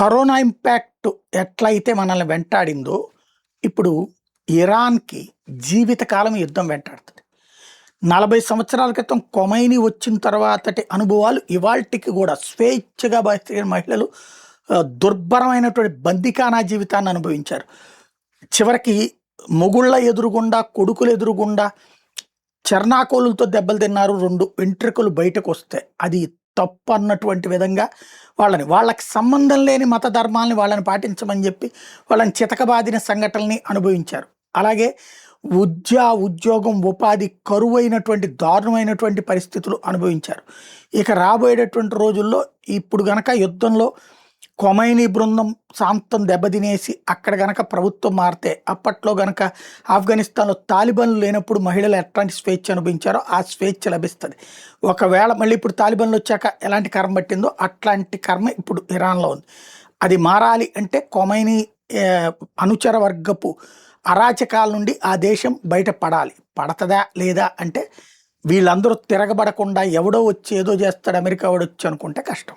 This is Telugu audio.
కరోనా ఇంపాక్ట్ ఎట్లయితే మనల్ని వెంటాడిందో, ఇప్పుడు ఇరాన్‌కి జీవితకాలం యుద్ధం వెంటాడుతది. 40 సంవత్సరాల క్రితం ఖొమైనీ వచ్చిన తర్వాతటి అనుభవాలు ఇవాల్టికి గూడా స్వేచ్ఛగా బతికే మహిళలు దుర్భరమైనటువంటి బందిఖానా జీవితాన్ని అనుభవించారు. చివరికి మొగుళ్ళ ఎదురుగుండా, కొడుకుల ఎదురుగుండా చెర్నాకోలులతో దెబ్బలు తిన్నారు. 2 వెంట్రుకలు బయటకొస్తే. అది తప్పన్నటువంటి విధంగా వాళ్ళకి సంబంధం లేని మత ధర్మాల్ని వాళ్ళని పాటించమని చెప్పి వాళ్ళని చితకబాదిన సంఘటనల్ని అనుభవించారు. అలాగే ఉద్యోగం, ఉపాధి కరువైనటువంటి దారుణమైనటువంటి పరిస్థితులు అనుభవించారు. ఇక రాబోయేటటువంటి రోజుల్లో ఇప్పుడు గనక యుద్ధంలో ఖొమైనీ బృందం ప్రాంతం దెబ్బతినేసి అక్కడ గనక ప్రభుత్వం మారితే, అప్పట్లో గనక ఆఫ్ఘనిస్తాన్‌లో తాలిబాన్లు లేనప్పుడు మహిళలు ఎట్లాంటి స్వేచ్ఛ అనుభవించారో ఆ స్వేచ్ఛ లభిస్తది. ఒకవేళ మళ్ళీ ఇప్పుడు తాలిబాన్లు వచ్చాక ఎలాంటి కర్మ పట్టిందో అట్లాంటి కర్మ ఇప్పుడు ఇరాన్‌లో ఉంది. అది మారాలి అంటే ఖొమైనీ అనుచర వర్గపు అరాచకాల నుండి ఆ దేశం బయటపడాలి. పడతదా లేదా అంటే వీళ్ళందరూ తిరగబడకుండా ఎవడో వచ్చి ఏదో చేస్తాడు అమెరికా వాడొచ్చి అనుకుంటే కష్టం.